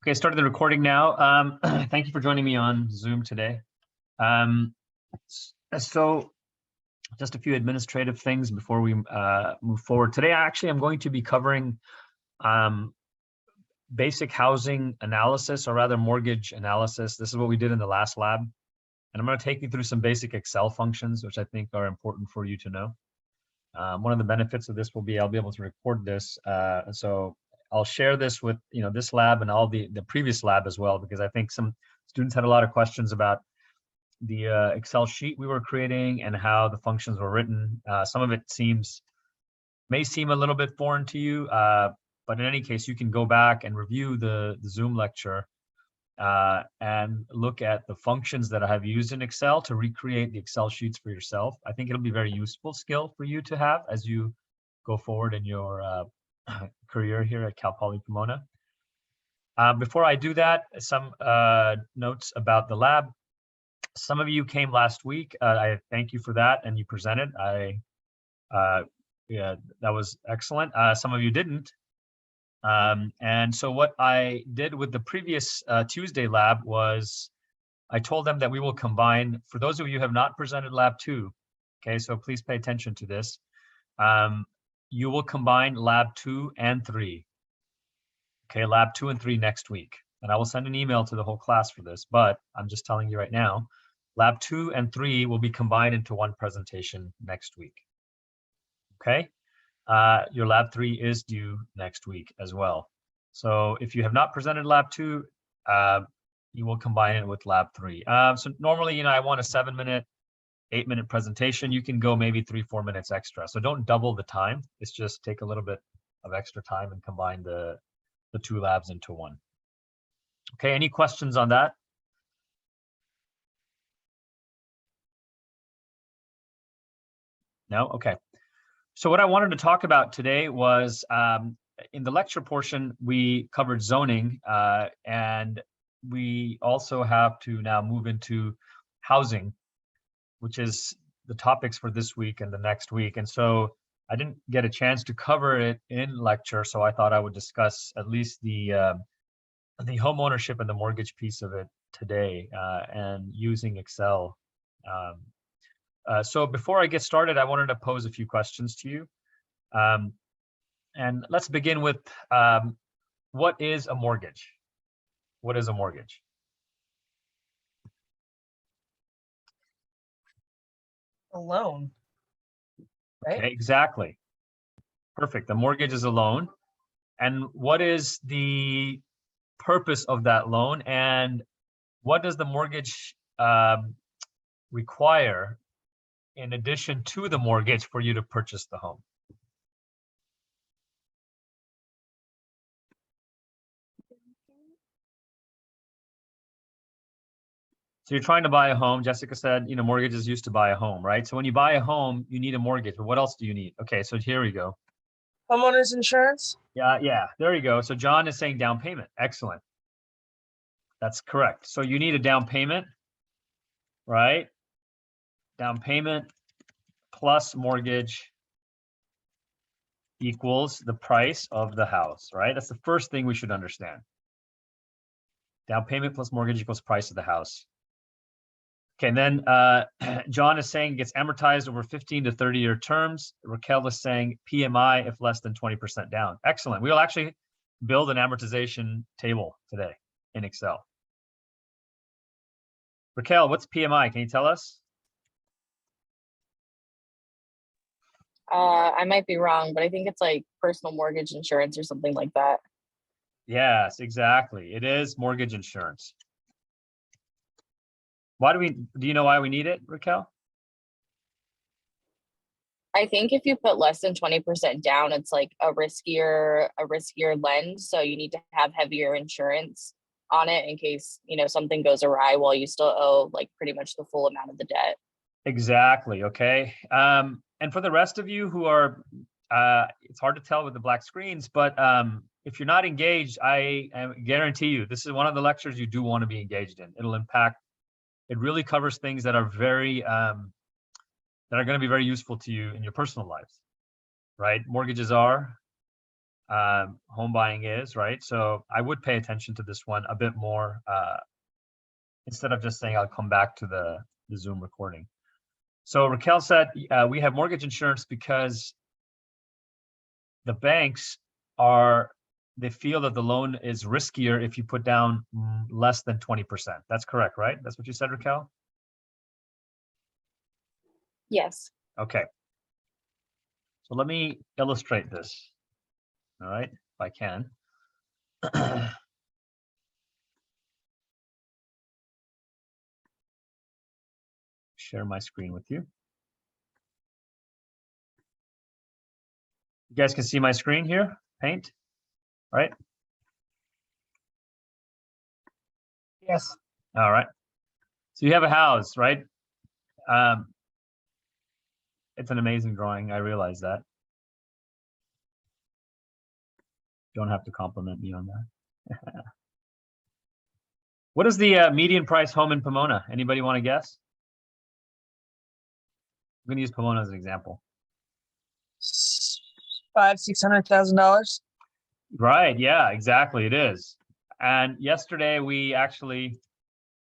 Okay, started the recording now. Thank you for joining me on Zoom today. So just a few administrative things before we move forward. Today, actually, I'm going to be covering basic housing analysis, or rather mortgage analysis. This is what we did in the last lab. And I'm going to take you through some basic Excel functions, which I think are important for you to know. One of the benefits of this will be I'll be able to record this. So I'll share this with this lab and all the previous lab as well, because I think some students had a lot of questions about the Excel sheet we were creating and how the functions were written. Some of it may seem a little bit foreign to you, but in any case, you can go back and review the Zoom lecture and look at the functions that I have used in Excel to recreate the Excel sheets for yourself. I think it'll be a very useful skill for you to have as you go forward in your career here at Cal Poly Pomona. Before I do that, some notes about the lab. Some of you came last week. I thank you for that, and you presented. Yeah, that was excellent. Some of you didn't. And so what I did with the previous Tuesday lab was I told them that we will combine, for those of you who have not presented lab 2, okay, so please pay attention to this. You will combine lab 2 and 3. Okay, lab 2 and 3 next week. And I will send an email to the whole class for this, but I'm just telling you right now, lab 2 and 3 will be combined into one presentation next week. Okay, your lab 3 is due next week as well. So if you have not presented lab 2, you will combine it with lab 3. So normally, I want a 7-minute, 8-minute presentation. You can go maybe 3-4 minutes extra. So don't double the time. It's just take a little bit of extra time and combine the 2 labs into one. Okay, any questions on that? No? Okay. So what I wanted to talk about today was in the lecture portion, we covered zoning, and we also have to now move into housing, which is the topics for this week and the next week. And so I didn't get a chance to cover it in lecture, so I thought I would discuss at least the home ownership and the mortgage piece of it today, and using Excel. So before I get started, I wanted to pose a few questions to you. And let's begin with what is a mortgage? What is a mortgage? A loan, right? Okay, exactly. Perfect. The mortgage is a loan. And what is the purpose of that loan? And what does the mortgage require in addition to the mortgage for you to purchase the home? So you're trying to buy a home. Jessica said, mortgage is used to buy a home, right? So when you buy a home, you need a mortgage, but what else do you need? Okay, so here we go. Homeowners insurance? Yeah, there you go. So John is saying down payment. Excellent. That's correct. So you need a down payment, right? Down payment plus mortgage equals the price of the house, right? That's the first thing we should understand. Down payment plus mortgage equals price of the house. Okay, and then John is saying it gets amortized over 15 to 30-year terms. Raquel is saying PMI if less than 20% down. Excellent. We'll actually build an amortization table today in Excel. Raquel, what's PMI? Can you tell us? I might be wrong, but I think it's like personal mortgage insurance or something like that. Yes, exactly. It is mortgage insurance. Do you know why we need it, Raquel? I think if you put less than 20% down, it's like a riskier lend. So you need to have heavier insurance on it in case, something goes awry while you still owe like pretty much the full amount of the debt. Exactly. Okay. And for the rest of you who are, it's hard to tell with the black screens, but if you're not engaged, I guarantee you, this is one of the lectures you do want to be engaged in. It really covers things that are very, that are going to be very useful to you in your personal lives, right? Mortgages are, home buying is, right? So I would pay attention to this one a bit more instead of just saying I'll come back to the Zoom recording. So Raquel said we have mortgage insurance because the banks they feel that the loan is riskier if you put down less than 20%. That's correct, right? That's what you said, Raquel? Yes. Okay. So let me illustrate this. All right, if I can. Share my screen with you. You guys can see my screen here, Paint, right? Yes. All right. So you have a house, right? It's an amazing drawing. I realize that. Don't have to compliment me on that. What is the median price home in Pomona? Anybody want to guess? I'm going to use Pomona as an example. $600,000. Right. Yeah, exactly. It is. And yesterday we actually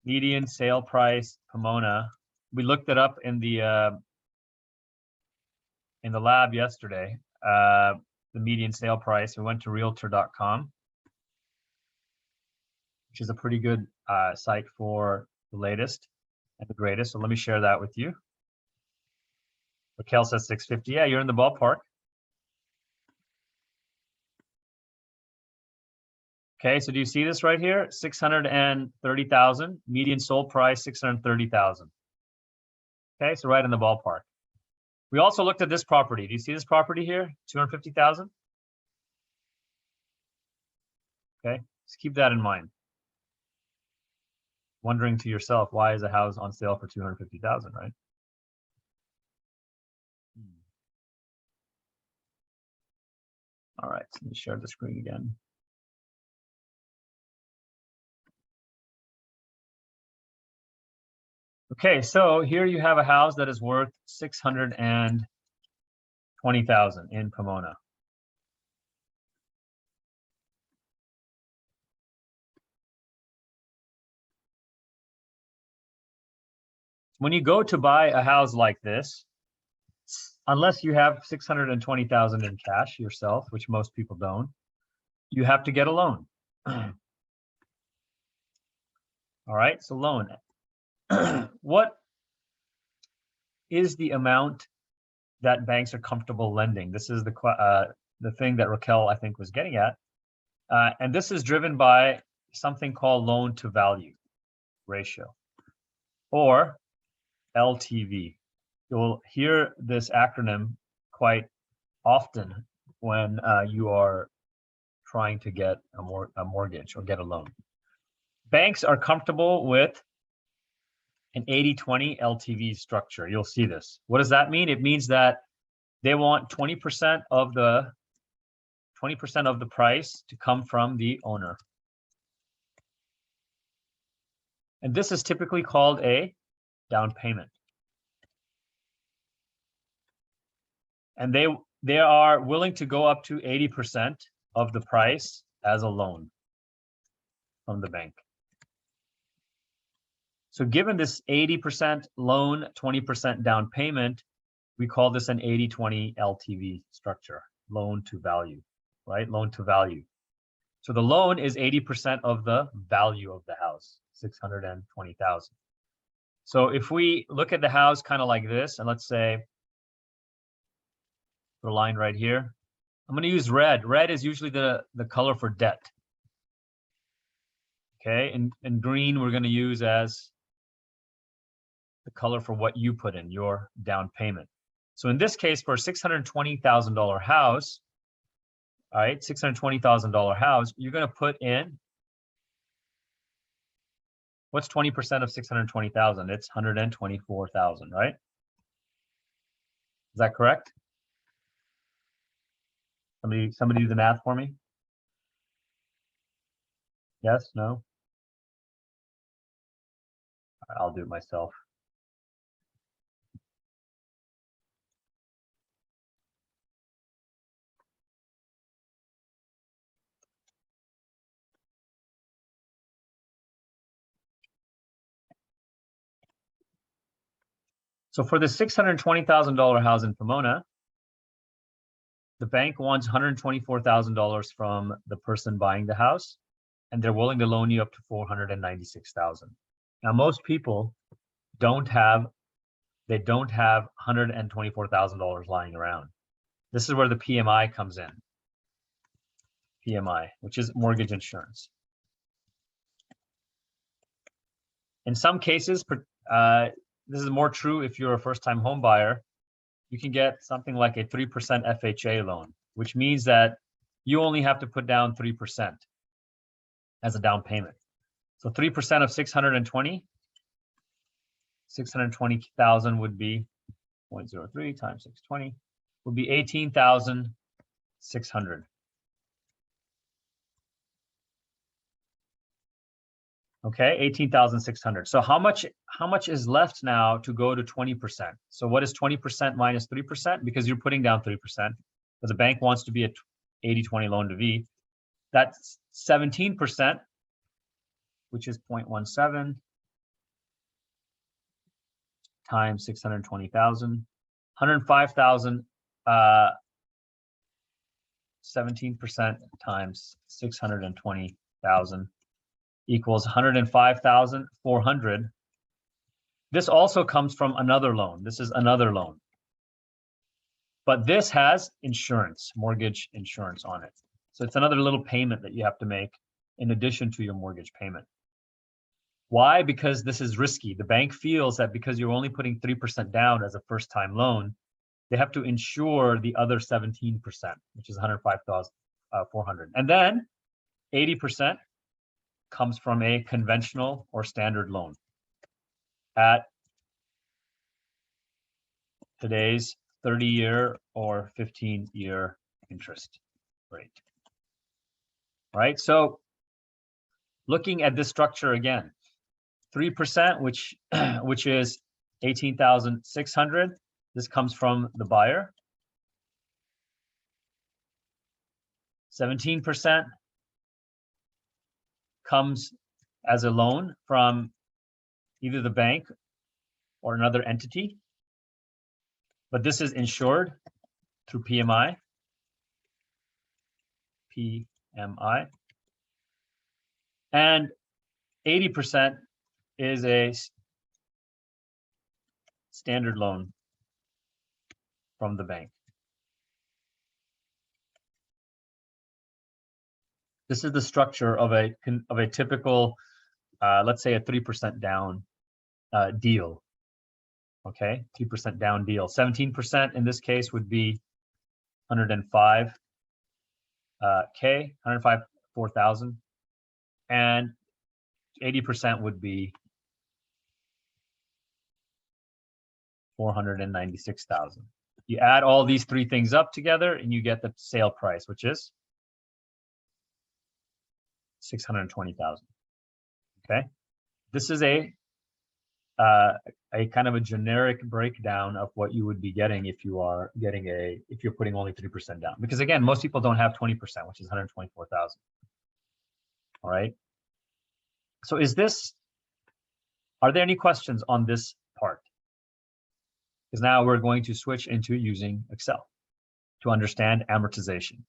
median sale price Pomona. We looked it up in the lab yesterday. The median sale price. We went to Realtor.com, which is a pretty good site for the latest and the greatest. So let me share that with you. Raquel says 650. Yeah, you're in the ballpark. Okay, so do you see this right here? 630,000, median sold price 630,000. Okay, so right in the ballpark. We also looked at this property. Do you see this property here? 250,000. Okay, just keep that in mind. Wondering to yourself, why is a house on sale for 250,000, right? All right, so let me share the screen again. Okay, so here you have a house that is worth 620,000 in Pomona. When you go to buy a house like this, unless you have 620,000 in cash yourself, which most people don't, you have to get a loan. All right, so loan. What is the amount that banks are comfortable lending? This is the thing that Raquel, I think, was getting at. And this is driven by something called loan to value ratio, or LTV. You'll hear this acronym quite often when you are trying to get a mortgage or get a loan. Banks are comfortable with an 80-20 LTV structure. You'll see this. What does that mean? It means that they want 20% of the price to come from the owner. And this is typically called a down payment. And they are willing to go up to 80% of the price as a loan from the bank. So given this 80% loan, 20% down payment, we call this an 80-20 LTV structure, loan to value, right? Loan to value. So the loan is 80% of the value of the house, 620,000. So if we look at the house kind of like this, and let's say, put a line right here, I'm going to use red. Red is usually the color for debt. Okay, and green we're going to use as the color for what you put in, your down payment. So in this case, for a $620,000 house, all right, $620,000 house, you're going to put in, what's 20% of 620,000? It's 124,000, right? Is that correct? Somebody do the math for me? Yes, no? I'll do it myself. So for the $620,000 house in Pomona, the bank wants $124,000 from the person buying the house, and they're willing to loan you up to $496,000. Now, most people don't have $124,000 lying around. This is where the PMI comes in. PMI, which is mortgage insurance. In some cases, this is more true if you're a first-time home buyer, you can get something like a 3% FHA loan, which means that you only have to put down 3% as a down payment. So 3% of 620,000 would be 0.03 times 620 would be 18,600. Okay, 18,600. So how much is left now to go to 20%? So what is 20% minus 3%? Because you're putting down 3%, but the bank wants to be a 80-20 loan to V. That's 17%, which is 0.17 times 620,000, 105,000. 17% times 620,000 equals 105,400. This also comes from another loan. This is another loan. But this has insurance, mortgage insurance on it. So it's another little payment that you have to make in addition to your mortgage payment. Why? Because this is risky. The bank feels that because you're only putting 3% down as a first-time loan, they have to insure the other 17%, which is 105,400. And then 80% comes from a conventional or standard loan at today's 30-year or 15-year interest rate. Right? So looking at this structure again, 3%, which is 18,600. This comes from the buyer. 17% comes as a loan from either the bank or another entity, but this is insured through PMI. And 80% is a standard loan from the bank. This is the structure of a typical, let's say a 3% down deal. Okay, 3% down deal. 17% in this case would be 105K, 104,000, and 80% would be 496,000. You add all these three things up together and you get the sale price, which is 620,000. Okay, this is a kind of a generic breakdown of what you would be getting if you are getting if you're putting only 3% down. Because again, most people don't have 20%, which is 124,000. All right. So are there any questions on this part? Because now we're going to switch into using Excel to understand amortization.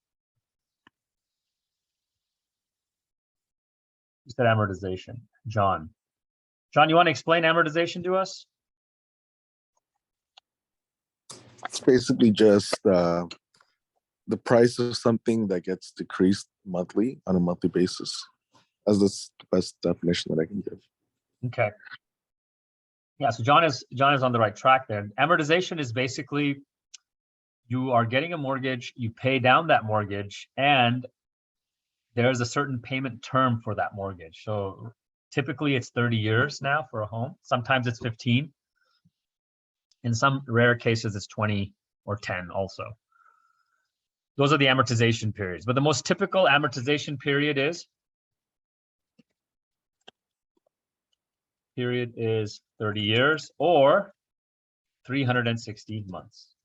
Who said amortization? John. John, you want to explain amortization to us? It's basically just the price of something that gets decreased monthly on a monthly basis. As the best definition that I can give. Okay. Yeah, so John is on the right track there. Amortization is basically you are getting a mortgage, you pay down that mortgage, and there's a certain payment term for that mortgage. So typically it's 30 years now for a home. Sometimes it's 15. In some rare cases, it's 20 or 10 also. Those are the amortization periods. But the most typical amortization period is 30 years or 360 months.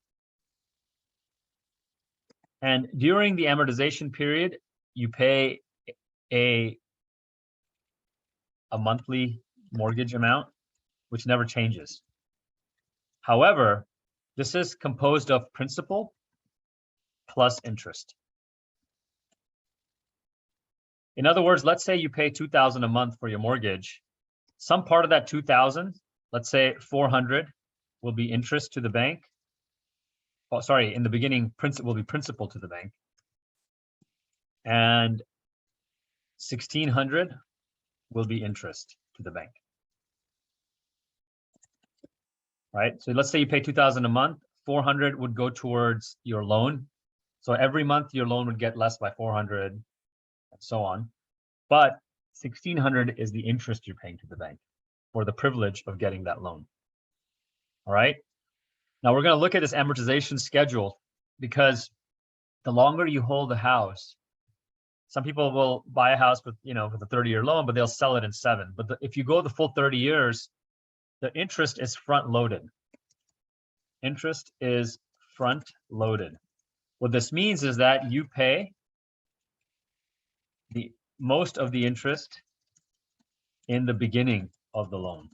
And during the amortization period, you pay a monthly mortgage amount, which never changes. However, this is composed of principal plus interest. In other words, let's say you pay $2,000 a month for your mortgage. Some part of that 2,000, let's say 400, will be interest to the bank. Oh, sorry, in the beginning, principal will be principal to the bank. And 1,600 will be interest to the bank. Right? So let's say you pay 2,000 a month, 400 would go towards your loan. So every month your loan would get less by 400 and so on. But 1,600 is the interest you're paying to the bank for the privilege of getting that loan. All right. Now we're going to look at this amortization schedule because the longer you hold the house, some people will buy a house with, with a 30-year loan, but they'll sell it in 7. But if you go the full 30 years, the interest is front loaded. Interest is front loaded. What this means is that you pay the most of the interest in the beginning of the loan.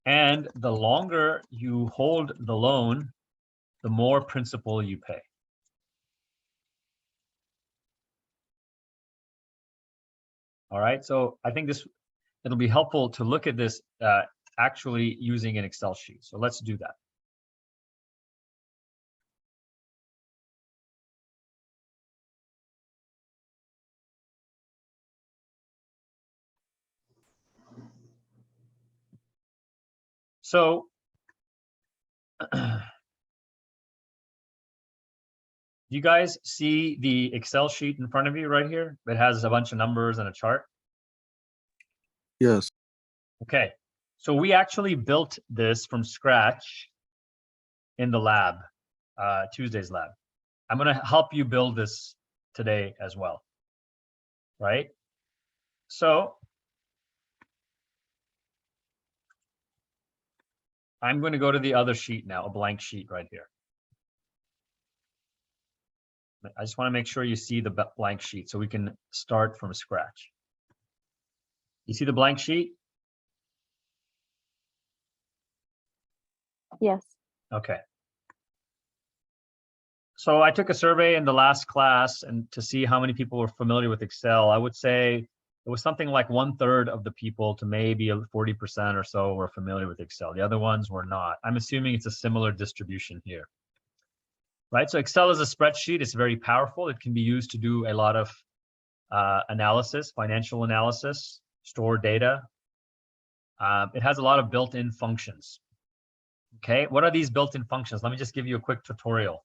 And the longer you hold the loan, the more principal you pay. All right, so I think it'll be helpful to look at this actually using an Excel sheet. So let's do that. So you guys see the Excel sheet in front of you right here? It has a bunch of numbers and a chart. Yes. Okay, so we actually built this from scratch in the lab, Tuesday's lab. I'm going to help you build this today as well, right? So I'm going to go to the other sheet now, a blank sheet right here. I just want to make sure you see the blank sheet so we can start from scratch. You see the blank sheet? Yes. Okay. So I took a survey in the last class and to see how many people were familiar with Excel. I would say it was something like 1/3 of the people to maybe 40% or so were familiar with Excel. The other ones were not. I'm assuming it's a similar distribution here. Right, so Excel is a spreadsheet. It's very powerful. It can be used to do a lot of analysis, financial analysis, store data. It has a lot of built-in functions. Okay, what are these built-in functions? Let me just give you a quick tutorial.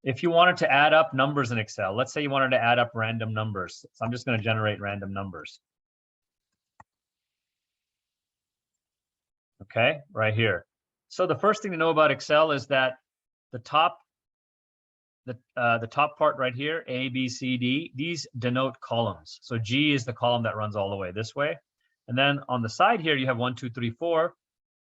If you wanted to add up numbers in Excel, let's say you wanted to add up random numbers. So I'm just going to generate random numbers. Okay, right here. So the first thing to know about Excel is that the top part right here, A, B, C, D, these denote columns. So G is the column that runs all the way this way. And then on the side here, you have 1, 2, 3, 4.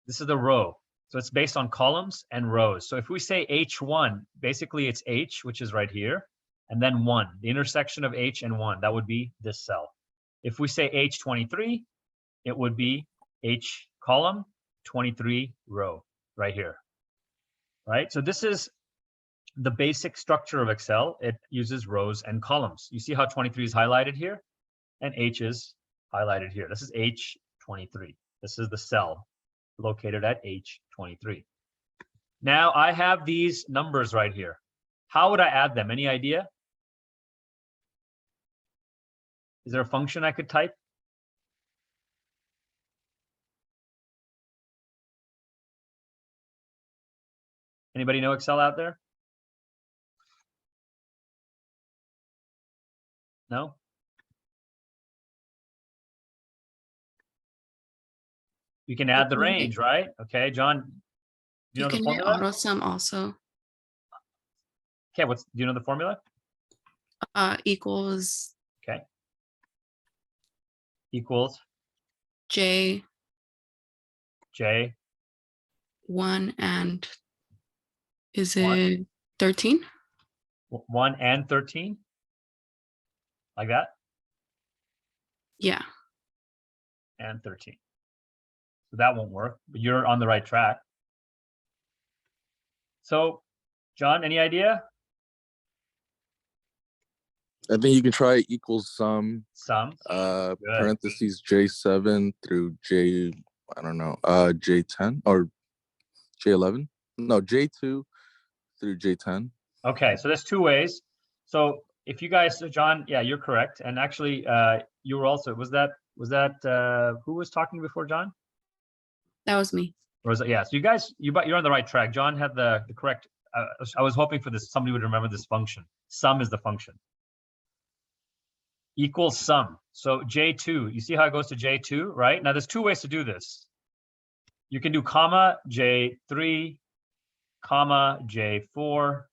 This is the row. So it's based on columns and rows. So if we say H1, basically it's H, which is right here, and then 1, the intersection of H and 1, that would be this cell. If we say H23, it would be H column, 23 row, right here. Right? So this is the basic structure of Excel. It uses rows and columns. You see how 23 is highlighted here? And H is highlighted here. This is H23. This is the cell located at H23. Now I have these numbers right here. How would I add them? Any idea? Is there a function I could type? Anybody know Excel out there? No? You can add the range, right? Okay, John, do you know the can hit formula? auto sum also. Okay, do you know the formula? Equals Okay. Equals J J. 1 and is One. it 13? 1 and 13? Like that? Yeah. And 13. So that won't work, but you're on the right track. So, John, any idea? I think you can try equals sum, Sum. Good. parentheses J7 through J, I don't know, J10 or J11. No, J2 through J10. Okay, so there's two ways. So if you guys, so John, yeah, you're correct. And actually, you were also, was that who was talking before John? That was me. Or was it, yeah, so you guys, you're on the right track. John had the correct, I was hoping for this, somebody would remember this function. Sum is the function. Equals sum. So J2, you see how it goes to J2, right? Now there's two ways to do this. You can do comma J3, comma J4.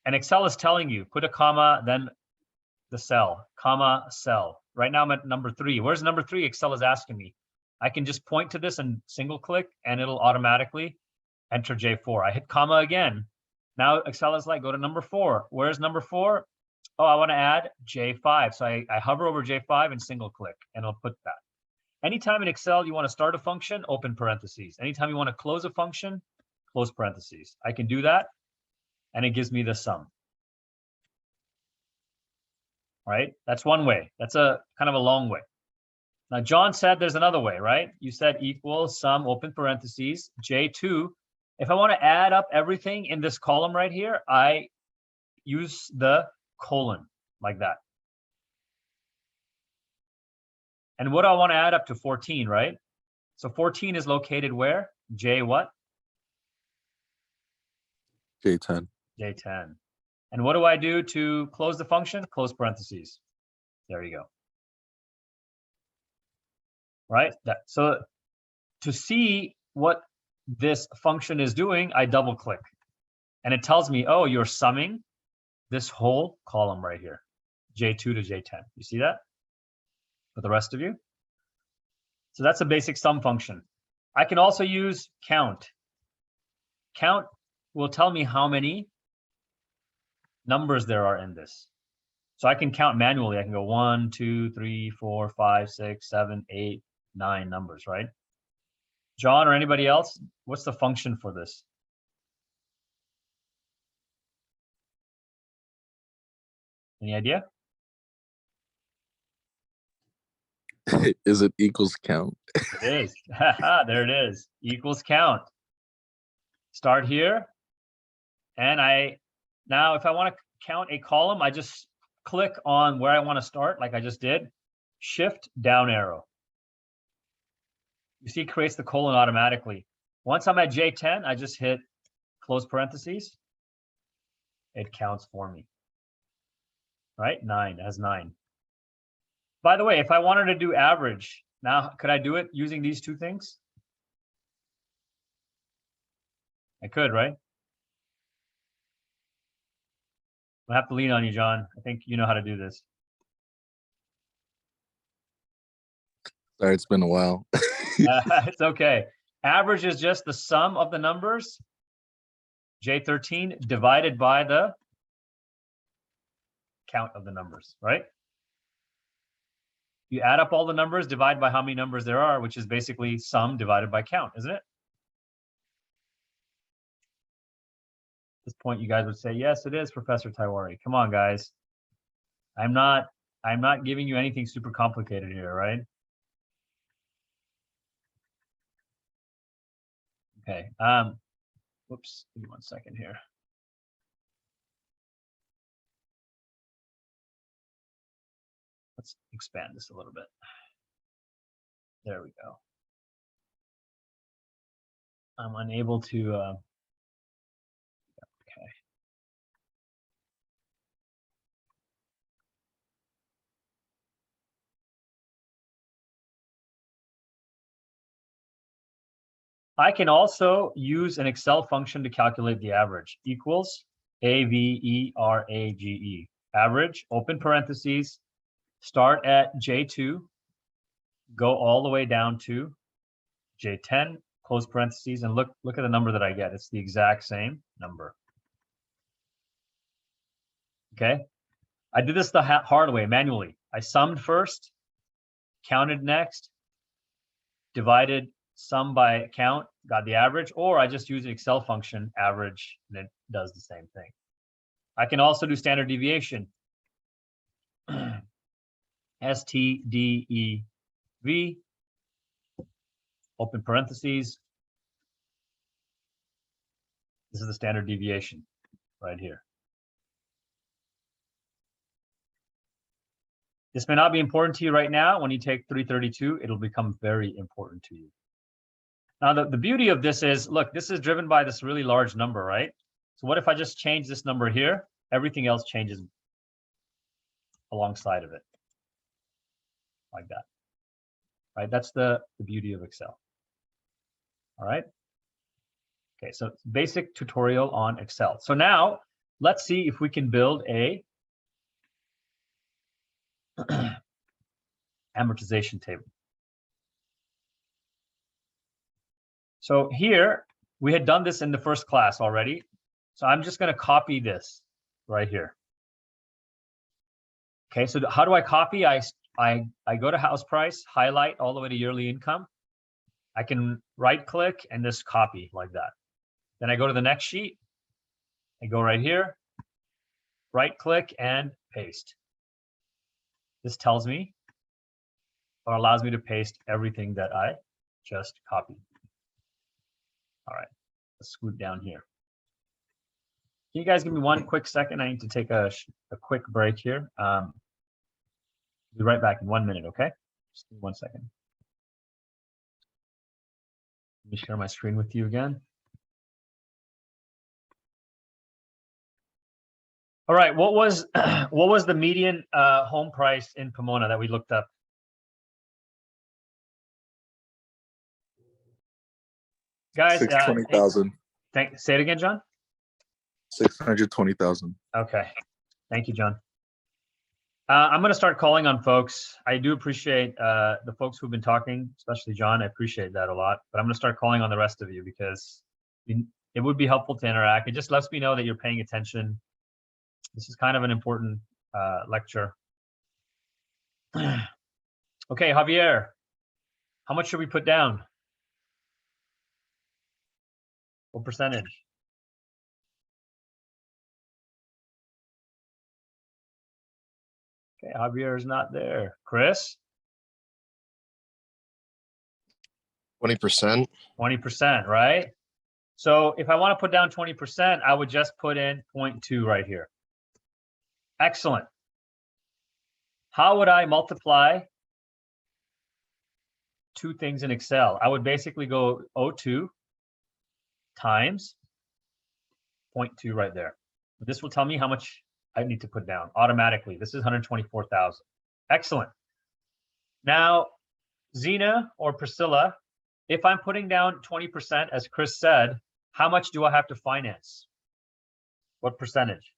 And Excel is telling you, put a comma, then the cell, comma, cell. Right now I'm at number 3. Where's number 3? Excel is asking me. I can just point to this and single click and it'll automatically enter J4. I hit comma again. Now Excel is like, go to number 4. Where's number 4? Oh, I want to add J5. So I hover over J5 and single click and it'll put that. Anytime in Excel you want to start a function, open parentheses. Anytime you want to close a function, close parentheses. I can do that and it gives me the sum. Right? That's one way. That's a kind of a long way. Now, John said there's another way, right? You said equals sum, open parentheses, J2. If I want to add up everything in this column right here, I use the colon like that. And what do I want to add up to 14, right? So 14 is located where? J what? J10. J10. And what do I do to close the function? Close parentheses. There you go. Right? So to see what this function is doing, I double click. And it tells me, oh, you're summing this whole column right here, J2 to J10. You see that? For the rest of you? So that's a basic sum function. I can also use count. Count will tell me how many numbers there are in this. So I can count manually. I can go 1, 2, 3, 4, 5, 6, 7, 8, 9 numbers, right? John or anybody else, what's the function for this? Any idea? Is it equals count? It is. There it is. Equals count. Start here. And now if I want to count a column, I just click on where I want to start, like I just did. Shift down arrow. You see, it creates the colon automatically. Once I'm at J10, I just hit close parentheses. It counts for me. Right? 9, has 9. By the way, if I wanted to do average, now could I do it using these two things? I could, right? I'll have to lean on you, John. I think you know how to do this. Sorry, it's been a while. It's okay. Average is just the sum of the numbers, J13, divided by the count of the numbers, right? You add up all the numbers, divide by how many numbers there are, which is basically sum divided by count, isn't it? At this point, you guys would say, yes, it is, Professor Taiwari. Come on, guys. I'm not giving you anything super complicated here, right? Okay. Whoops, give me 1 second here. Let's expand this a little bit. There we go. I'm unable to, okay. I can also use an Excel function to calculate the average. Equals average, average, open parentheses, start at J2, go all the way down to J10, close parentheses, and look at the number that I get. It's the exact same number. Okay, I did this the hard way, manually. I summed first, counted next, divided sum by count, got the average, or I just use the Excel function average and it does the same thing. I can also do standard deviation. STDEV, open parentheses. This is the standard deviation right here. This may not be important to you right now. When you take 332, it'll become very important to you. Now, the beauty of this is, look, this is driven by this really large number, right? So what if I just change this number here? Everything else changes alongside of it, like that, right? That's the beauty of Excel. All right. Okay, so basic tutorial on Excel. So now let's see if we can build a amortization table. So here, we had done this in the first class already. So I'm just going to copy this right here. Okay, so how do I copy? I go to house price, highlight all the way to yearly income. I can right click and just copy like that. Then I go to the next sheet. I go right here, right click and paste. This tells me or allows me to paste everything that I just copied. All right, let's scoot down here. Can you guys give me one quick second? I need to take a quick break here. Be right back in 1 minute, okay? Just 1 second. Let me share my screen with you again. All right, what was the median home price in Pomona that we looked up? Guys, 620,000. Say it again, John. 620,000. Okay, thank you, John. I'm going to start calling on folks. I do appreciate the folks who've been talking, especially John. I appreciate that a lot. But I'm going to start calling on the rest of you because it would be helpful to interact. It just lets me know that you're paying attention. This is kind of an important lecture. Okay, Javier, how much should we put down? What percentage? Okay, Javier is not there. Chris? 20%. 20%, right? So if I want to put down 20%, I would just put in 0.2 right here. Excellent. How would I multiply two things in Excel? I would basically go 0.2 times 0.2 right there. This will tell me how much I need to put down automatically. This is 124,000. Excellent. Now, Zena or Priscilla, if I'm putting down 20%, as Chris said, how much do I have to finance? What percentage?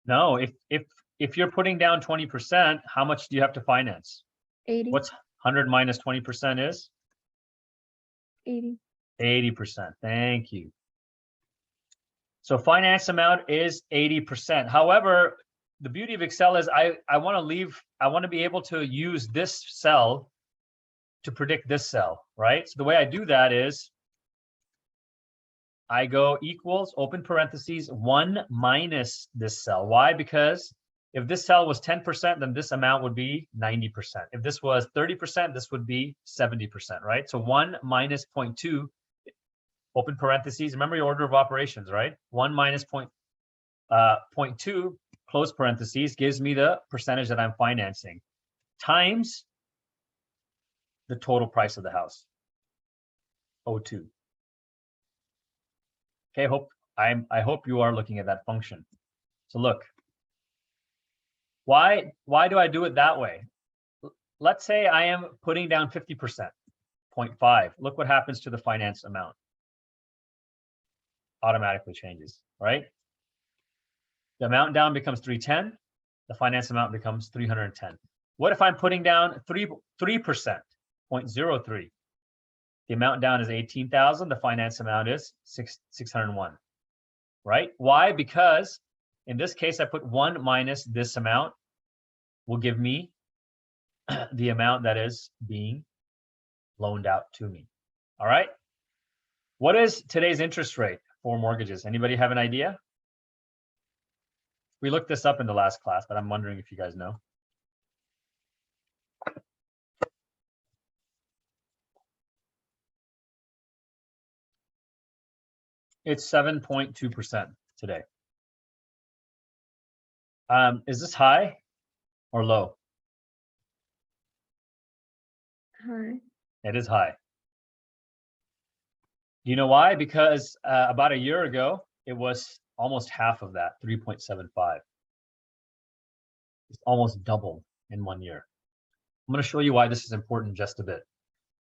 No, if you're putting down 20%, how much do you have to finance? 80. What's 100 minus 20% is? 80. 80%. Thank you. So finance amount is 80%. However, the beauty of Excel is I want to be able to use this cell to predict this cell, right? So the way I do that is I go equals, open parentheses, 1 minus this cell. Why? Because if this cell was 10%, then this amount would be 90%. If this was 30%, this would be 70%, right? So 1 minus 0.2, open parentheses, remember your order of operations, right? 1 minus 0.2, close parentheses, gives me the percentage that I'm financing, times the total price of the house, 0.2. Okay, I hope you are looking at that function. So look, why do I do it that way? Let's say I am putting down 50%, 0.5. Look what happens to the finance amount. Automatically changes, right? The amount down becomes 310. The finance amount becomes 310. What if I'm putting down 3%, 0.03? The amount down is 18,000. The finance amount is 601, right? Why? Because in this case, I put 1 minus this amount will give me the amount that is being loaned out to me. All right. What is today's interest rate for mortgages? Anybody have an idea? We looked this up in the last class, but I'm wondering if you guys know. It's 7.2% today. Is this high or low? Hi. It is high. Do you know why? Because about a year ago, it was almost half of that, 3.75. It's almost doubled in 1 year. I'm going to show you why this is important in just a bit.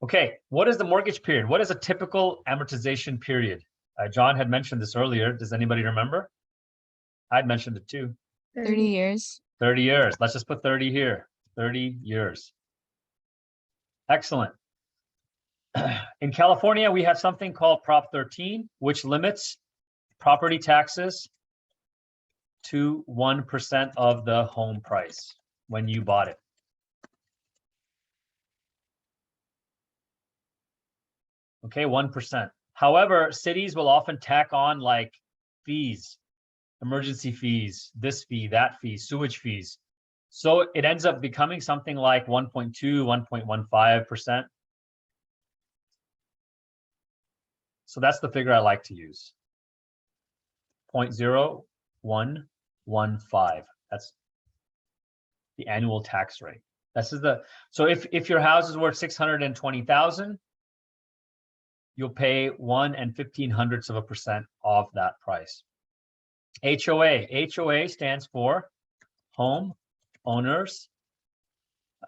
Okay, what is the mortgage period? What is a typical amortization period? John had mentioned this earlier. Does anybody remember? I'd mentioned it too. 30 years. 30 years. Let's just put 30 here. 30 years. Excellent. In California, we have something called Prop 13, which limits property taxes to 1% of the home price when you bought it. Okay, 1%. However, cities will often tack on like fees, emergency fees, this fee, that fee, sewage fees. So it ends up becoming something like 1.2, 1.15%. So that's the figure I like to use. 0.0115. That's the annual tax rate. This is so if your house is worth 620,000, you'll pay 1 1/1500% of that price. HOA. HOA stands for Homeowners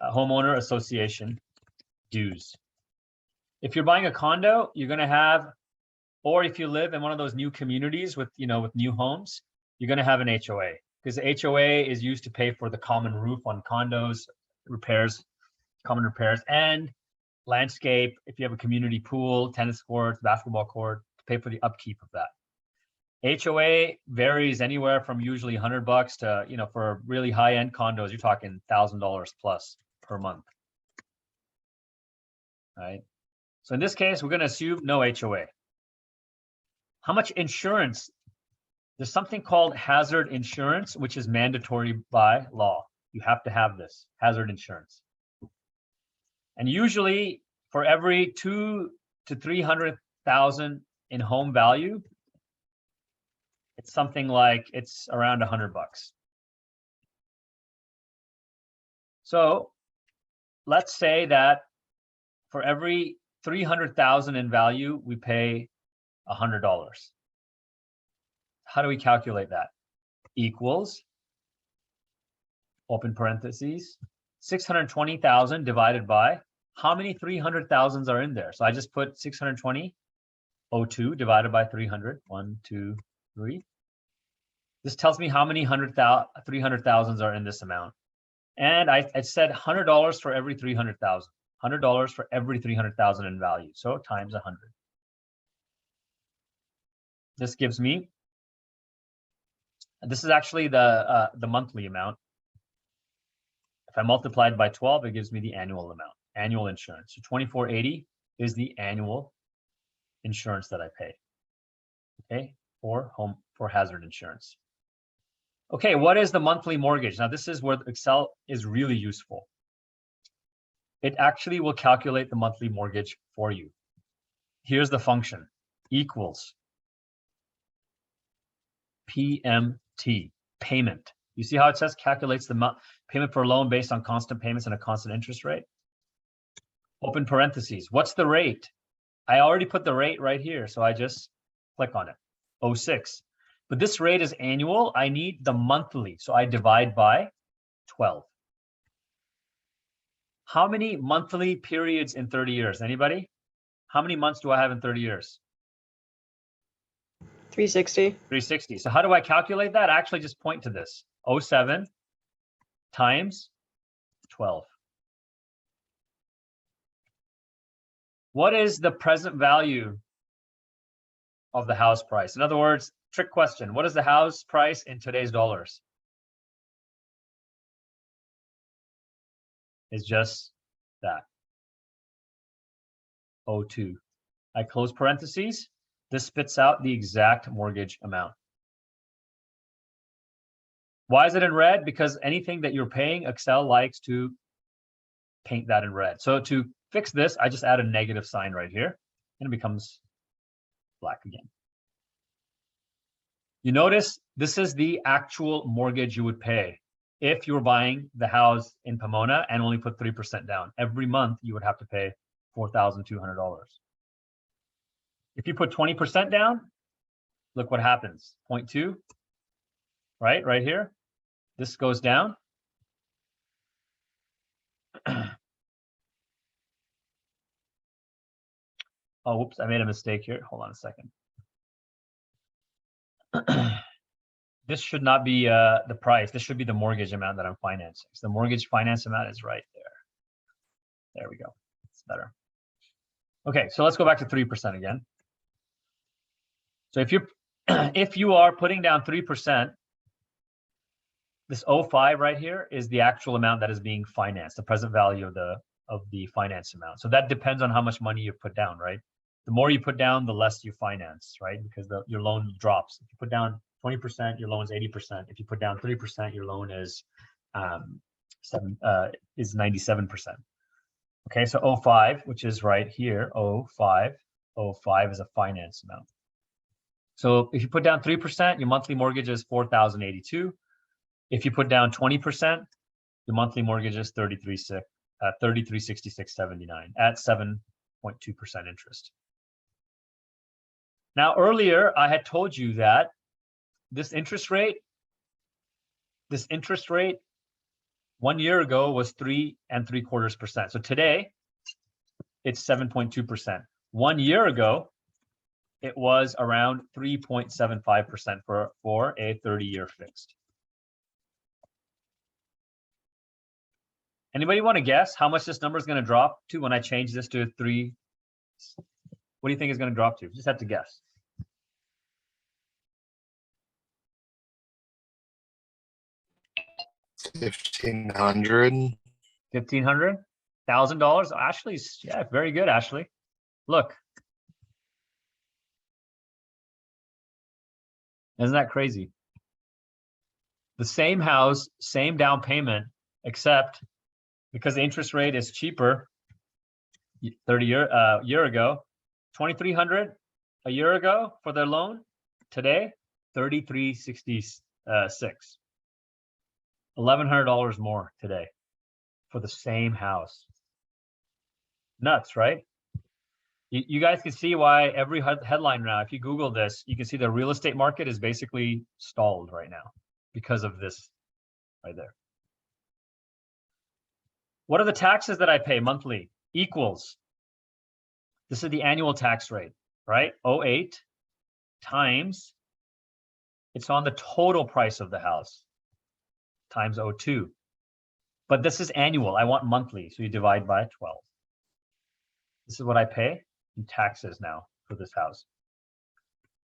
Homeowner Association dues. If you're buying a condo, you're going to have, or if you live in one of those new communities with, with new homes, you're going to have an HOA, because the HOA is used to pay for the common roof on condos, repairs, common repairs, and landscape. If you have a community pool, tennis courts, basketball court, to pay for the upkeep of that. HOA varies anywhere from usually $100 to, for really high-end condos, you're talking $1,000 plus per month. Right? So in this case, we're going to assume no HOA. How much insurance? There's something called hazard insurance, which is mandatory by law. You have to have this hazard insurance. And usually for every 200,000 to 300,000 in home value, it's something like it's around $100. So let's say that for every 300,000 in value, we pay $100. How do we calculate that? Equals, open parentheses, 620,000 divided by how many 300,000s are in there? So I just put 620, 02 divided by 300, 1, 2, 3. This tells me how many 300,000s are in this amount. And I said $100 for every 300,000, $100 for every 300,000 in value. So times 100. This gives me, this is actually the monthly amount. If I multiply it by 12, it gives me the annual amount, annual insurance. So $2,480 is the annual insurance that I pay, okay, for hazard insurance. Okay, what is the monthly mortgage? Now, this is where Excel is really useful. It actually will calculate the monthly mortgage for you. Here's the function, equals PMT, payment. You see how it says calculates the payment for a loan based on constant payments and a constant interest rate? Open parentheses. What's the rate? I already put the rate right here, so I just click on it, 06. But this rate is annual. I need the monthly, so I divide by 12. How many monthly periods in 30 years? Anybody? How many months do I have in 30 years? 360. 360. So how do I calculate that? I actually just point to this. 07 times 12. What is the present value of the house price? In other words, trick question. What is the house price in today's dollars? It's just that. 02. I close parentheses. This spits out the exact mortgage amount. Why is it in red? Because anything that you're paying, Excel likes to paint that in red. So to fix this, I just add a negative sign right here, and it becomes black again. You notice this is the actual mortgage you would pay if you were buying the house in Pomona and only put 3% down. Every month you would have to pay $4,200. If you put 20% down, look what happens. 0.2, right here. This goes down. Oh, whoops, I made a mistake here. Hold on a second. This should not be the price. This should be the mortgage amount that I'm financing. So the mortgage finance amount is right there. There we go. It's better. Okay, so let's go back to 3% again. So if you are putting down 3%, this 05 right here is the actual amount that is being financed, the present value of the finance amount. So that depends on how much money you put down, right? The more you put down, the less you finance, right? Because your loan drops. If you put down 20%, your loan is 80%. If you put down 3%, your loan is 97%. Okay, so 05, which is right here, 05 is a finance amount. So if you put down 3%, your monthly mortgage is $4,082. If you put down 20%, your monthly mortgage is $3366.79 at 7.2% interest. Now, earlier I had told you that this interest rate 1 year ago was 3.75%. So today it's 7.2%. 1 year ago, it was around 3.75% for a 30-year fixed. Anybody want to guess how much this number is going to drop to when I change this to 3? What do you think it's going to drop to? Just have to guess. 1,500. $1,500? $1,000? Ashley's, yeah, very good, Ashley. Look. Isn't that crazy? The same house, same down payment, except because the interest rate is cheaper 30 year ago, $2,300 a year ago for their loan. Today, $3,366. $1,100 more today for the same house. Nuts, right? You guys can see why every headline now, if you Google this, you can see the real estate market is basically stalled right now because of this right there. What are the taxes that I pay monthly? Equals. This is the annual tax rate, right? 08 times, it's on the total price of the house, times 02. But this is annual. I want monthly, so you divide by 12. This is what I pay in taxes now for this house.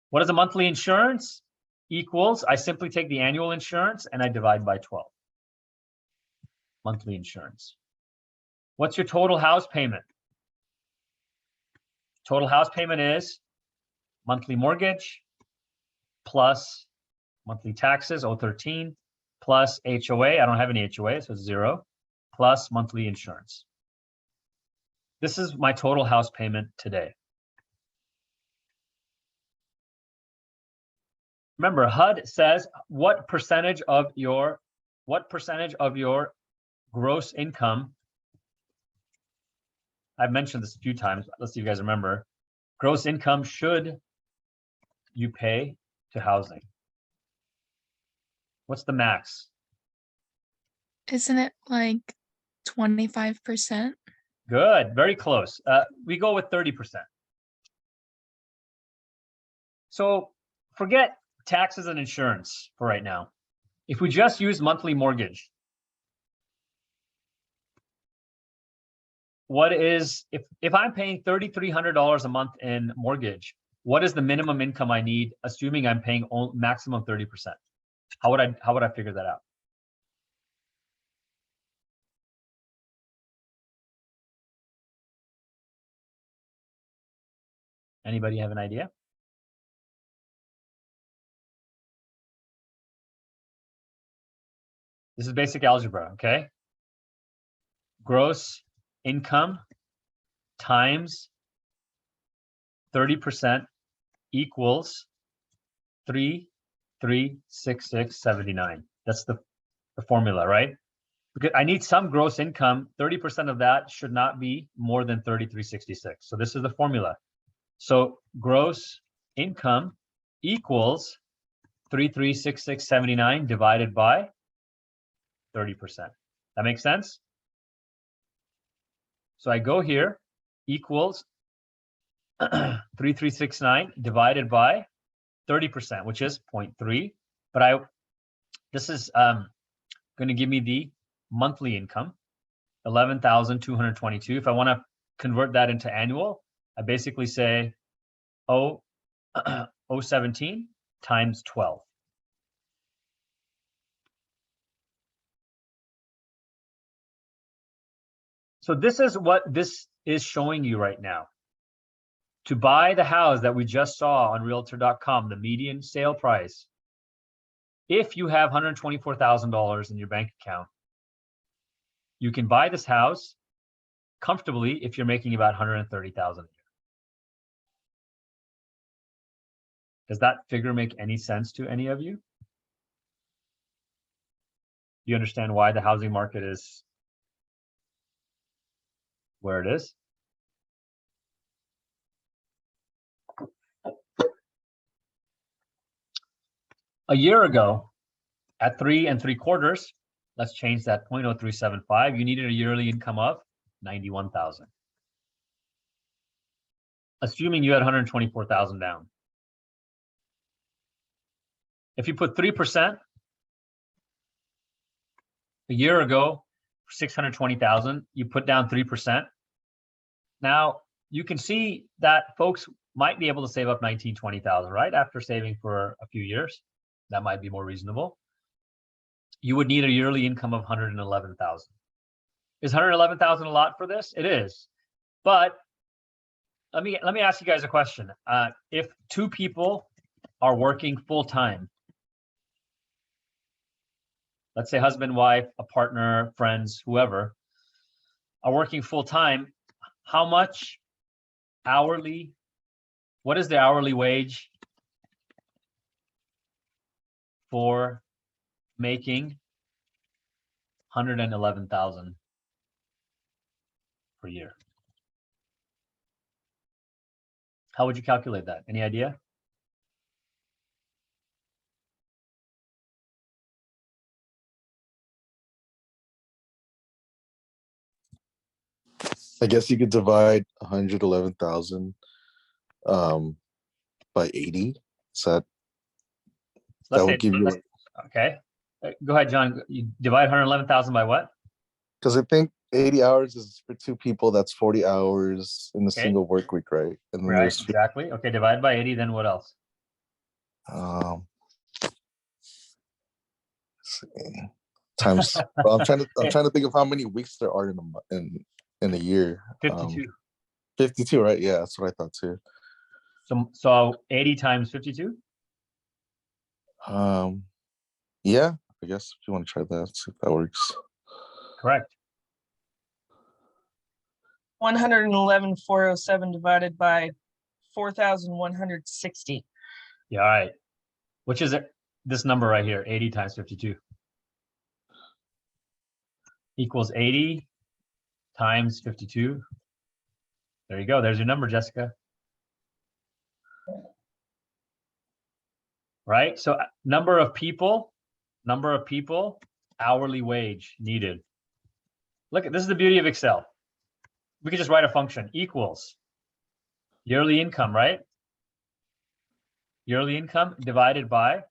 What is the monthly insurance? Equals, I simply take the annual insurance and I divide by 12. Monthly insurance. What's your total house payment? Total house payment is monthly mortgage plus monthly taxes, 013, plus HOA. I don't have any HOA, so it's 0, plus monthly insurance. This is my total house payment today. Remember, HUD says what percentage of your gross income. I've mentioned this a few times. Let's see if you guys remember. Gross income should you pay to housing? What's the max? Isn't it like 25%? Good, very close. We go with 30%. So forget taxes and insurance for right now. If we just use monthly mortgage, what is, if I'm paying $3,300 a month in mortgage, what is the minimum income I need, assuming I'm paying maximum 30%? How would I figure that out? Anybody have an idea? This is basic algebra, okay? Gross income times 30% equals 3,366.79. That's the formula, right? Because I need some gross income. 30% of that should not be more than 3,366. So this is the formula. So gross income equals 3,366.79 divided by 30%. That makes sense? So I go here, equals 3,369 divided by 30%, which is 0.3. But this is going to give me the monthly income, 11,222. If I want to convert that into annual, I basically say 0.17 times 12. So this is what this is showing you right now. To buy the house that we just saw on realtor.com, the median sale price, if you have $124,000 in your bank account, you can buy this house comfortably if you're making about $130,000 a year. Does that figure make any sense to any of you? Do you understand why the housing market is where it is? A year ago, at 3 3/4, let's change that 0.0375. You needed a yearly income of 91,000. Assuming you had 124,000 down. If you put 3%, a year ago, 620,000, you put down 3%. Now you can see that folks might be able to save up 20,000, right? After saving for a few years, that might be more reasonable. You would need a yearly income of 111,000. Is 111,000 a lot for this? It is. But let me ask you guys a question. If two people are working full time, let's say husband, wife, a partner, friends, whoever, are working full time, how much hourly, what is the hourly wage for making 111,000 per year? How would you calculate that? Any idea? I guess you could divide 111,000 by 80. So Let's that say, would give you, okay. Go ahead, John. You divide 111,000 by what? because I think 80 hours is for two people. That's 40 hours in a Okay. single work week, right? And then Right, there's exactly. Okay, divided by 80, then what else? let's see, times. Well, I'm trying to think of how many weeks there are in a year. 52. 52, right? Yeah, that's what I thought too. So 80 times 52? Yeah, I guess if you want to try that, see if that works. Correct. 111,407 divided by 4,160. Yeah, all right. Which is it? This number right here, 80 times 52. Equals 80 times 52. There you go. There's your number, Jessica. Right? So number of people, hourly wage needed. Look, this is the beauty of Excel. We can just write a function, equals yearly income, right? Yearly income divided by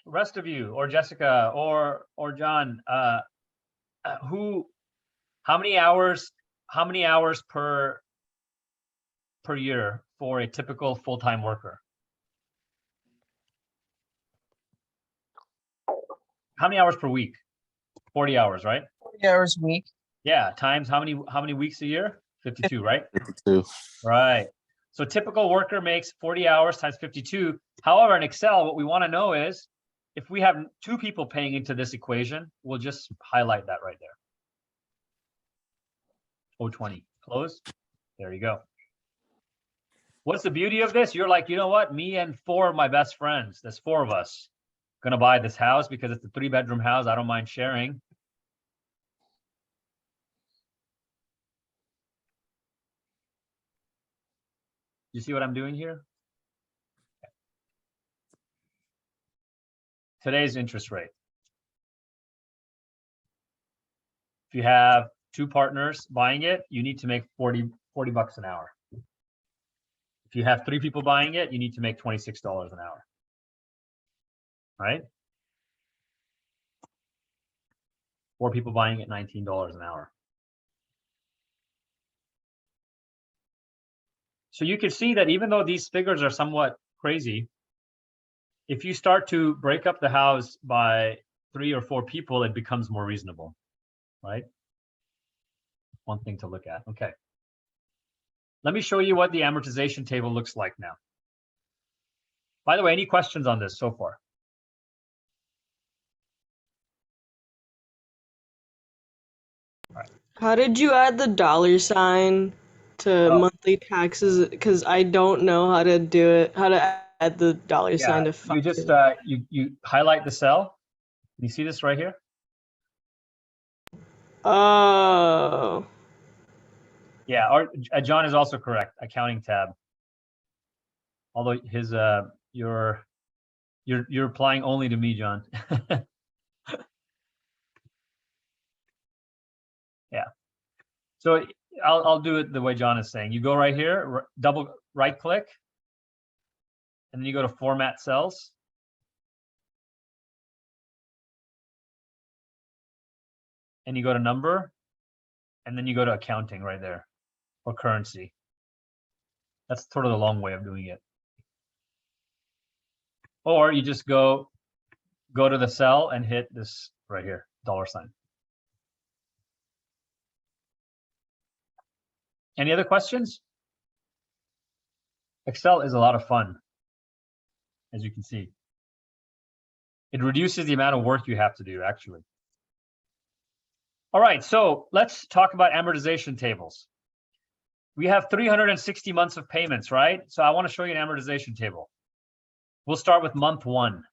rest of you, or Jessica, or John, who How many hours per year for a typical full-time worker? How many hours per week? 40 hours, right? 40 hours a week. Yeah, times how many weeks a year? 52, right? 52. Right. So typical worker makes 40 hours times 52. However, in Excel, what we want to know is if we have 2 people paying into this equation, we'll just highlight that right there. 020, close. There you go. What's the beauty of this? You're like, you know what? Me and 4 of my best friends, there's 4 of us, gonna buy this house because it's a 3-bedroom house. I don't mind sharing. You see what I'm doing here? Today's interest rate. If you have 2 partners buying it, you need to make 40 bucks an hour. If you have 3 people buying it, you need to make $26 an hour. Right? 4 people buying it, $19 an hour. So you can see that even though these figures are somewhat crazy, if you start to break up the house by 3 or 4 people, it becomes more reasonable, right? One thing to look at. Okay. Let me show you what the amortization table looks like now. By the way, any questions on this so far? How did you add the $ to Oh. monthly taxes? Because I don't know how to do it. How to add the $ to You function. just you highlight the cell. You see this right here? Oh. Yeah, or John is also correct. Accounting tab. Although his you're applying only to me, John. Yeah. So I'll do it the way John is saying. You go right here, double right click, and then you go to format cells. And you go to number, and then you go to accounting right there, or currency. That's sort of the long way of doing it. Or you just go to the cell and hit this right here, $. Any other questions? Excel is a lot of fun, as you can see. It reduces the amount of work you have to do, actually. All right, so let's talk about amortization tables. We have 360 months of payments, right? So I want to show you an amortization table. We'll start with month 1.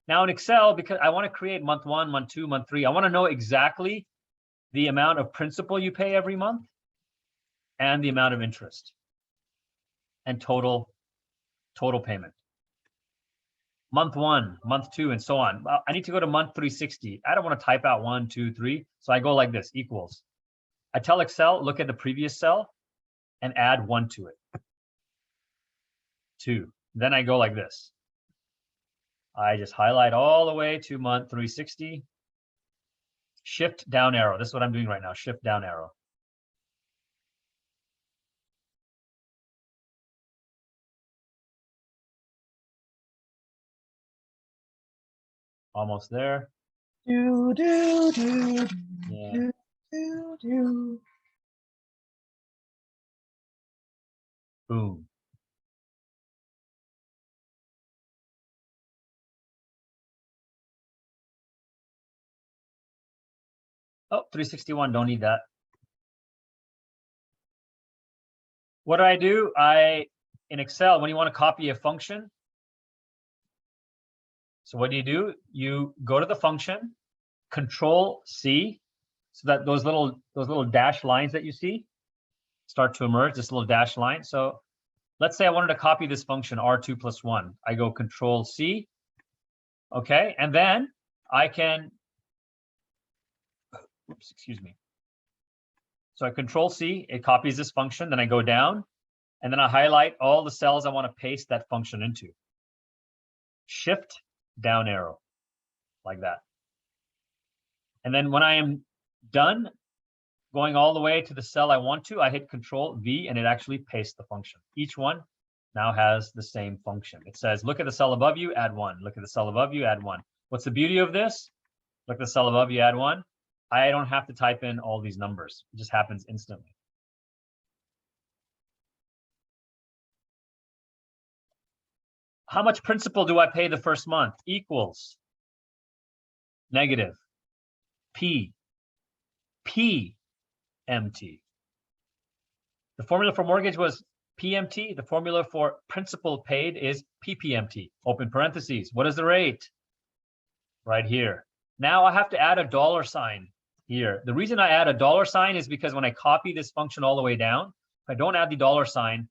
Now in Excel, because I want to create month 1, month 2, month 3, I want to know exactly the amount of principal you pay every month and the amount of interest and total payment. Month 1, month 2, and so on. I need to go to month 360. I don't want to type out 1, 2, 3. So I go like this, equals. I tell Excel, look at the previous cell and add 1 to it. 2. Then I go like this. I just highlight all the way to month 360. Shift down arrow. This is what I'm doing right now. Shift down arrow. Almost there. Do, do, do, Yeah. do, do, do. Boom. Oh, 361, don't need that. What do? In Excel, when you want to copy a function, so what do? You go to the function, Control C, so that those little dash lines that you see start to emerge, this little dash line. So let's say I wanted to copy this function, R2 plus 1. I go Control C, okay, and then I can, oops, excuse me. So I Control C, it copies this function, then I go down, and then I highlight all the cells I want to paste that function into. Shift down arrow, like that. And then when I am done going all the way to the cell I want to, I hit Control V and it actually pastes the function. Each one now has the same function. It says, look at the cell above you, add 1. Look at the cell above you, add 1. What's the beauty of this? Look at the cell above you, add 1. I don't have to type in all these numbers. It just happens instantly. How much principal do I pay the first month? Equals negative P MT. The formula for mortgage was PMT. The formula for principal paid is PPMT. Open parentheses. What is the rate? Right here. Now I have to add a dollar sign here. The reason I add a dollar sign is because when I copy this function all the way down, if I don't add the dollar sign,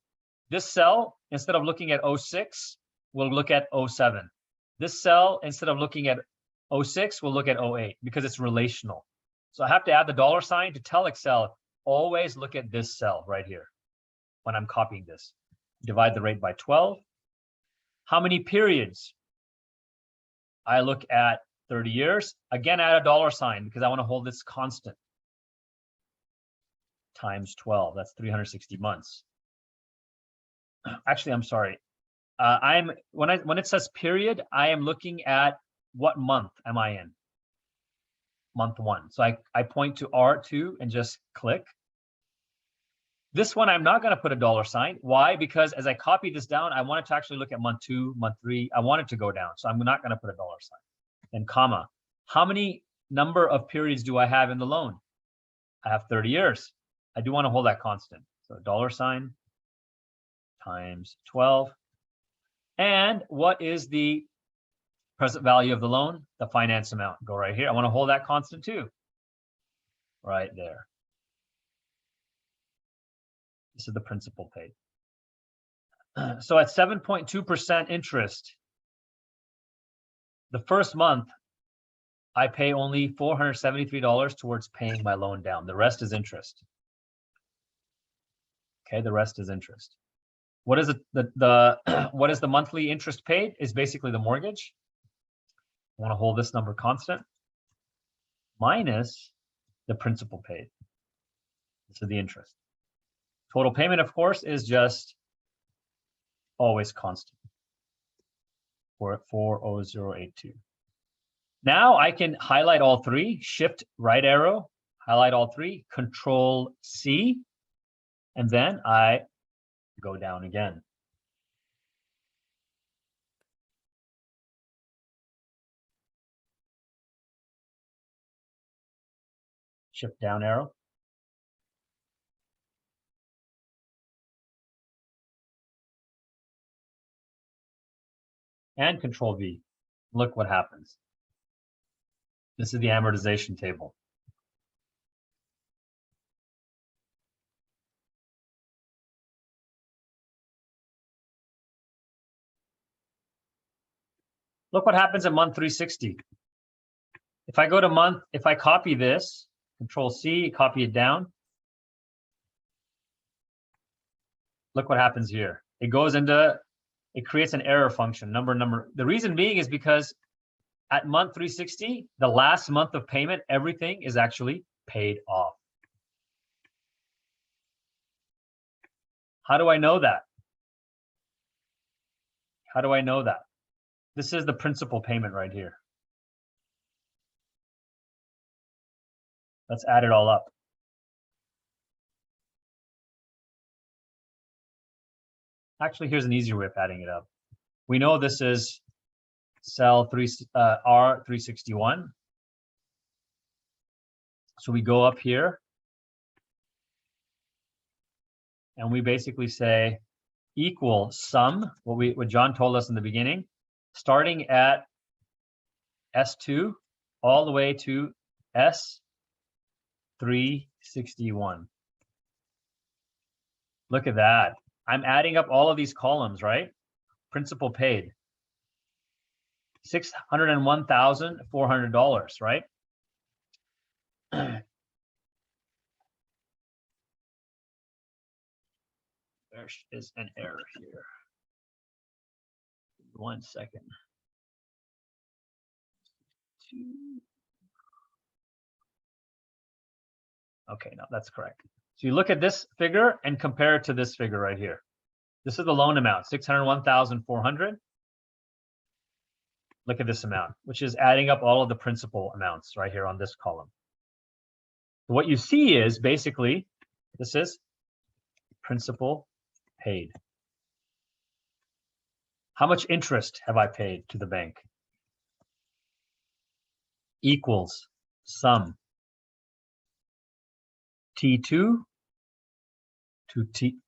this cell, instead of looking at 06, will look at 07. This cell, instead of looking at 06, will look at 08 because it's relational. So I have to add the dollar sign to tell Excel, always look at this cell right here when I'm copying this. Divide the rate by 12. How many periods? I look at 30 years. Again, add a dollar sign because I want to hold this constant. Times 12, that's 360 months. Actually, I'm sorry. When it says period, I am looking at what month am I in? Month 1. So I point to R2 and just click. This one, I'm not going to put a dollar sign. Why? Because as I copy this down, I want it to actually look at month 2, month 3. I want it to go down. So I'm not going to put a dollar sign. And comma. How many number of periods do I have in the loan? I have 30 years. I do want to hold that constant. So dollar sign times 12. And what is the present value of the loan? The finance amount. Go right here. I want to hold that constant too. Right there. This is the principal paid. So at 7.2% interest, the first month, I pay only $473 towards paying my loan down. The rest is interest. Okay, the rest is interest. What is what is the monthly interest paid? Is basically the mortgage. I want to hold this number constant minus the principal paid. So the interest. Total payment, of course, is just always constant. We're at 40082. Now I can highlight all three, shift right arrow, highlight all three, Control C, and then I go down again. Shift down arrow. And Control V. Look what happens. This is the amortization table. Look what happens at month 360. If I go to month, if I copy this, Control C, copy it down. Look what happens here. It goes into, it creates an error function, number. The reason being is because at month 360, the last month of payment, everything is actually paid off. How do I know that? How do I know that? This is the principal payment right here. Let's add it all up. Actually, here's an easier way of adding it up. We know this is cell R361. So we go up here and we basically say equal sum, what John told us in the beginning, starting at S2 all the way to S361. Look at that. I'm adding up all of these columns, right? Principal paid. $601,400, right? There is an error here. 1 second. Okay, no, that's correct. So you look at this figure and compare it to this figure right here. This is the loan amount, 601,400. Look at this amount, which is adding up all of the principal amounts right here on this column. What you see is basically, this is principal paid. How much interest have I paid to the bank? Equals sum T2 to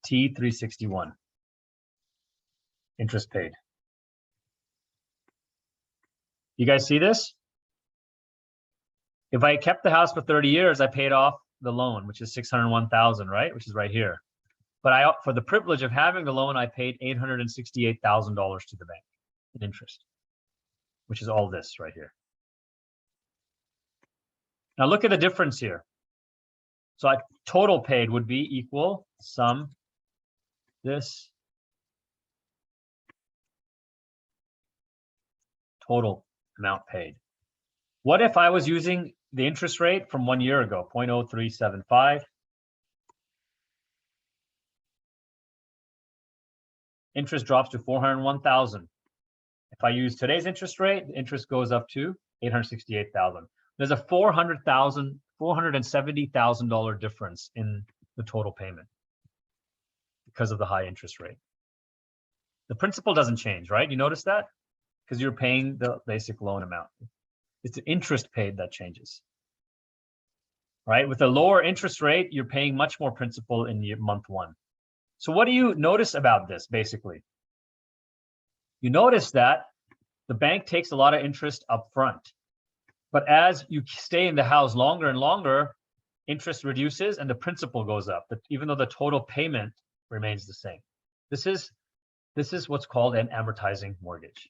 T361. Interest paid. You guys see this? If I kept the house for 30 years, I paid off the loan, which is 601,000, right? Which is right here. But for the privilege of having the loan, I paid $868,000 to the bank in interest, which is all this right here. Now look at the difference here. So total paid would be equal sum this total amount paid. What if I was using the interest rate from 1 year ago, 0.0375? Interest drops to 401,000. If I use today's interest rate, the interest goes up to 868,000. There's a $470,000 difference in the total payment because of the high interest rate. The principal doesn't change, right? You notice that? Because you're paying the basic loan amount. It's the interest paid that changes, right? With a lower interest rate, you're paying much more principal in month one. So what do you notice about this, basically? You notice that the bank takes a lot of interest up front. But as you stay in the house longer and longer, interest reduces and the principal goes up, even though the total payment remains the same. This is what's called an amortizing mortgage.